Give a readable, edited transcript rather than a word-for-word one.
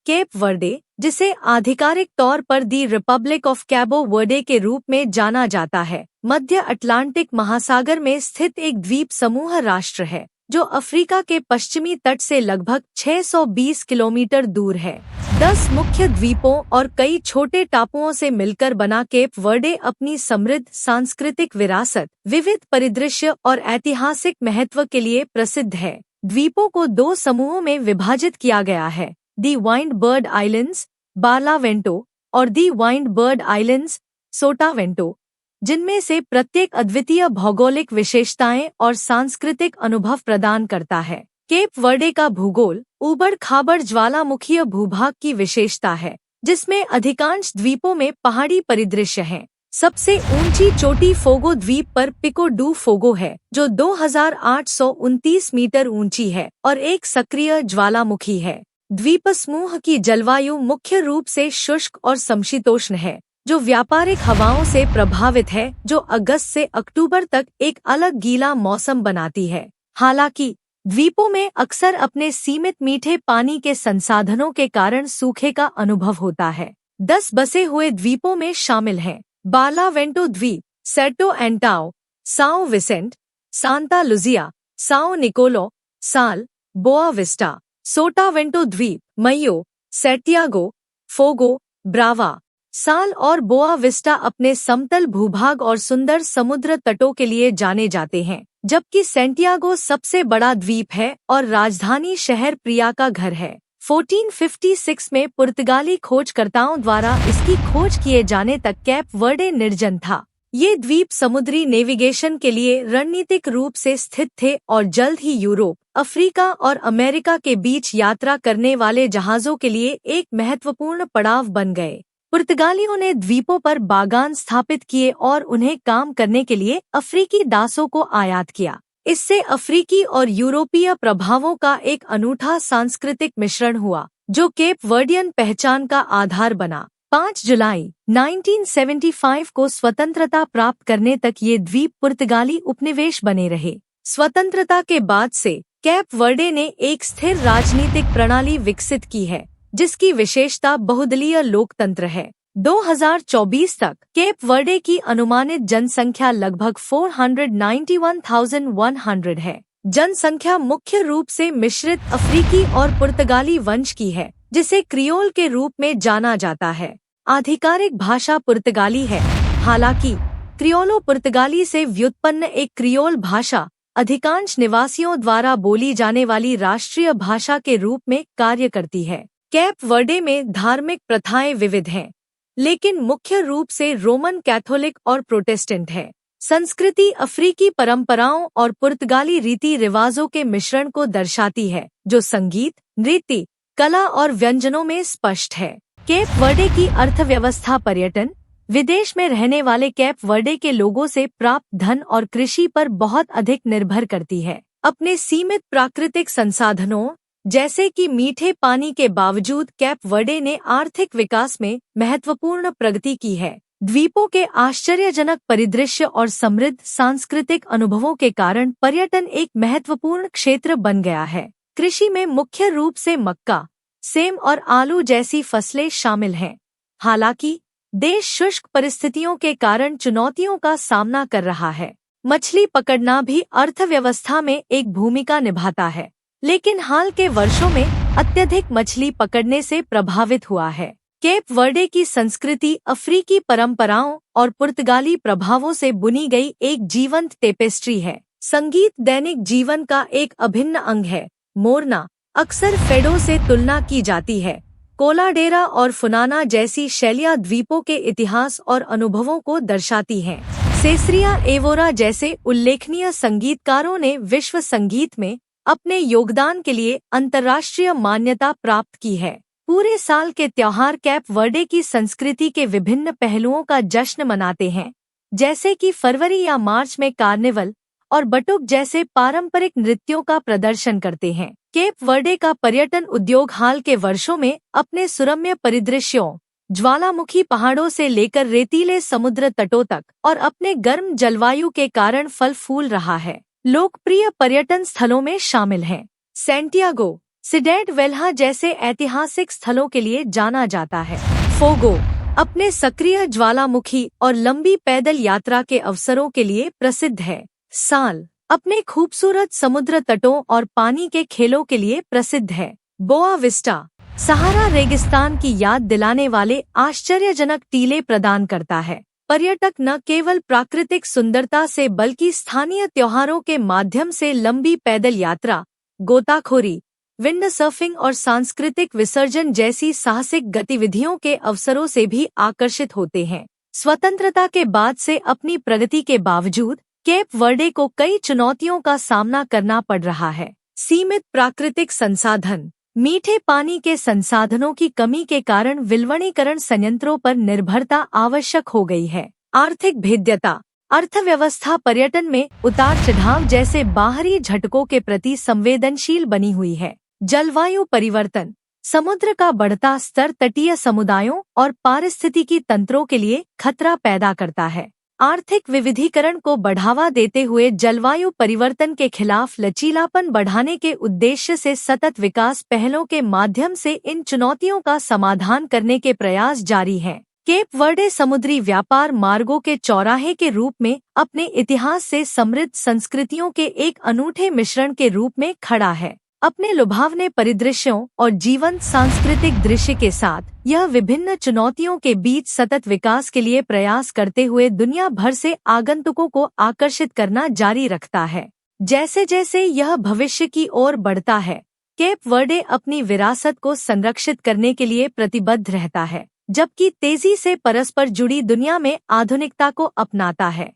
Cape Verde, जिसे आधिकारिक तौर पर दी रिपब्लिक ऑफ कैबो वर्डे के रूप में जाना जाता है, मध्य अटलांटिक महासागर में स्थित एक द्वीप समूह राष्ट्र है जो अफ्रीका के पश्चिमी तट से लगभग 620 किलोमीटर दूर है। 10 मुख्य द्वीपों और कई छोटे टापुओं से मिलकर बना केप वर्डे अपनी समृद्ध सांस्कृतिक विरासत, विविध परिदृश्य और ऐतिहासिक महत्व के लिए प्रसिद्ध है। द्वीपों को 2 समूहों में विभाजित किया गया है, दी वाइंड बर्ड आइलैंड्स बार्लावेंटो और दी वाइंड बर्ड आइलैंड्स सोटावेंटो, जिनमें से प्रत्येक अद्वितीय भौगोलिक विशेषताएं और सांस्कृतिक अनुभव प्रदान करता है। केप वर्डे का भूगोल ऊबड़-खाबड़ ज्वालामुखीय भूभाग की विशेषता है, जिसमें अधिकांश द्वीपों में पहाड़ी परिदृश्य हैं। सबसे ऊंची चोटी फोगो द्वीप पर पिको डू फोगो है, जो 2829 मीटर ऊंची है और एक सक्रिय ज्वालामुखी है। द्वीप समूह की जलवायु मुख्य रूप से शुष्क और समशीतोष्ण है, जो व्यापारिक हवाओं से प्रभावित है, जो अगस्त से अक्टूबर तक एक अलग गीला मौसम बनाती है। हालांकि द्वीपों में अक्सर अपने सीमित मीठे पानी के संसाधनों के कारण सूखे का अनुभव होता है। 10 बसे हुए द्वीपों में शामिल हैं बार्लावेंटो द्वीप, Santo Antao, Sao Vicente, Santa Luzia, Sao Nicolau, Sal, Boa Vista, सोटावेंटो द्वीप, मयो, सैंटियागो, फोगो, ब्रावा, साल और बोआ विस्टा अपने समतल भूभाग और सुंदर समुद्र तटों के लिए जाने जाते हैं, जबकि सैंटियागो सबसे बड़ा द्वीप है और राजधानी शहर प्रिया का घर है। 1456 में पुर्तगाली खोजकर्ताओं द्वारा इसकी खोज किए जाने तक केप वर्डे निर्जन था। ये द्वीप समुद्री नेविगेशन के लिए रणनीतिक रूप से स्थित थे और जल्द ही यूरोप, अफ्रीका और अमेरिका के बीच यात्रा करने वाले जहाजों के लिए एक महत्वपूर्ण पड़ाव बन गए। पुर्तगालियों ने द्वीपों पर बागान स्थापित किए और उन्हें काम करने के लिए अफ्रीकी दासों को आयात किया। इससे अफ्रीकी और यूरोपीय प्रभावों का एक अनूठा सांस्कृतिक मिश्रण हुआ, जो केप वर्डियन पहचान का आधार बना। 5 जुलाई 1975 को स्वतंत्रता प्राप्त करने तक ये द्वीप पुर्तगाली उपनिवेश बने रहे। स्वतंत्रता के बाद से केप वर्डे ने एक स्थिर राजनीतिक प्रणाली विकसित की है, जिसकी विशेषता बहुदलीय लोकतंत्र है। 2024 तक केप वर्डे की अनुमानित जनसंख्या लगभग 491,100 है। जनसंख्या मुख्य रूप से मिश्रित अफ्रीकी और पुर्तगाली वंश की है, जिसे क्रियोल के रूप में जाना जाता है। आधिकारिक भाषा पुर्तगाली है, हालांकि क्रियोलो पुर्तगाली से व्युत्पन्न एक क्रियोल भाषा अधिकांश निवासियों द्वारा बोली जाने वाली राष्ट्रीय भाषा के रूप में कार्य करती है। केप वर्डे में धार्मिक प्रथाएं विविध हैं, लेकिन मुख्य रूप से रोमन कैथोलिक और प्रोटेस्टेंट है। संस्कृति अफ्रीकी परंपराओं और पुर्तगाली रीति रिवाजों के मिश्रण को दर्शाती है, जो संगीत, नृत्य, कला और व्यंजनों में स्पष्ट है। केप वर्डे की अर्थव्यवस्था पर्यटन, विदेश में रहने वाले केप वर्डे के लोगों से प्राप्त धन और कृषि पर बहुत अधिक निर्भर करती है। अपने सीमित प्राकृतिक संसाधनों जैसे कि मीठे पानी के बावजूद केप वर्डे ने आर्थिक विकास में महत्वपूर्ण प्रगति की है। द्वीपों के आश्चर्यजनक परिदृश्य और समृद्ध सांस्कृतिक अनुभवों के कारण पर्यटन एक महत्वपूर्ण क्षेत्र बन गया है। कृषि में मुख्य रूप से मक्का, सेम और आलू जैसी फसलें शामिल हैं। हालांकि देश शुष्क परिस्थितियों के कारण चुनौतियों का सामना कर रहा है। मछली पकड़ना भी अर्थव्यवस्था में एक भूमिका निभाता है, लेकिन हाल के वर्षों में अत्यधिक मछली पकड़ने से प्रभावित हुआ है। केप वर्डे की संस्कृति अफ्रीकी परंपराओं और पुर्तगाली प्रभावों से बुनी गई एक जीवंत टेपेस्ट्री है। संगीत दैनिक जीवन का एक अभिन्न अंग है। मोरना अक्सर फेडो से तुलना की जाती है। कोलाडेरा और फुनाना जैसी शैलियाँ द्वीपों के इतिहास और अनुभवों को दर्शाती हैं। सेसरिया एवोरा जैसे उल्लेखनीय संगीतकारों ने विश्व संगीत में अपने योगदान के लिए अंतर्राष्ट्रीय मान्यता प्राप्त की है। पूरे साल के त्योहार केप वर्डे की संस्कृति के विभिन्न पहलुओं का जश्न मनाते हैं, जैसे कि फरवरी या मार्च में कार्निवल और बटुक जैसे पारंपरिक नृत्यों का प्रदर्शन करते हैं। केप वर्डे का पर्यटन उद्योग हाल के वर्षों में अपने सुरम्य परिदृश्यों, ज्वालामुखी पहाड़ों से लेकर रेतीले समुद्र तटों तक और अपने गर्म जलवायु के कारण फल फूल रहा है। लोकप्रिय पर्यटन स्थलों में शामिल हैं सैंटियागो, सिडेड वेल्हा जैसे ऐतिहासिक स्थलों के लिए जाना जाता है। फोगो अपने सक्रिय ज्वालामुखी और लंबी पैदल यात्रा के अवसरों के लिए प्रसिद्ध है। साल अपने खूबसूरत समुद्र तटों और पानी के खेलों के लिए प्रसिद्ध है। बोआ विस्टा सहारा रेगिस्तान की याद दिलाने वाले आश्चर्यजनक टीले प्रदान करता है। पर्यटक न केवल प्राकृतिक सुंदरता से बल्कि स्थानीय त्योहारों के माध्यम से लंबी पैदल यात्रा, गोताखोरी, विंडसर्फिंग और सांस्कृतिक विसर्जन जैसी साहसिक गतिविधियों के अवसरों से भी आकर्षित होते हैं। स्वतंत्रता के बाद से अपनी प्रगति के बावजूद केप वर्डे को कई चुनौतियों का सामना करना पड़ रहा है। सीमित प्राकृतिक संसाधन, मीठे पानी के संसाधनों की कमी के कारण विलवणीकरण संयंत्रों पर निर्भरता आवश्यक हो गई है। आर्थिक भेद्यता, अर्थव्यवस्था पर्यटन में उतार चढ़ाव जैसे बाहरी झटकों के प्रति संवेदनशील बनी हुई है। जलवायु परिवर्तन, समुद्र का बढ़ता स्तर तटीय समुदायों और पारिस्थितिकी तंत्रों के लिए खतरा पैदा करता है। आर्थिक विविधीकरण को बढ़ावा देते हुए जलवायु परिवर्तन के खिलाफ लचीलापन बढ़ाने के उद्देश्य से सतत विकास पहलों के माध्यम से इन चुनौतियों का समाधान करने के प्रयास जारी हैं। केप वर्डे समुद्री व्यापार मार्गों के चौराहे के रूप में अपने इतिहास से समृद्ध संस्कृतियों के एक अनूठे मिश्रण के रूप में खड़ा है। अपने लुभावने परिदृश्यों और जीवंत सांस्कृतिक दृश्य के साथ यह विभिन्न चुनौतियों के बीच सतत विकास के लिए प्रयास करते हुए दुनिया भर से आगंतुकों को आकर्षित करना जारी रखता है। जैसे जैसे यह भविष्य की ओर बढ़ता है, केप वर्डे अपनी विरासत को संरक्षित करने के लिए प्रतिबद्ध रहता है, जबकि तेजी से परस्पर जुड़ी दुनिया में आधुनिकता को अपनाता है।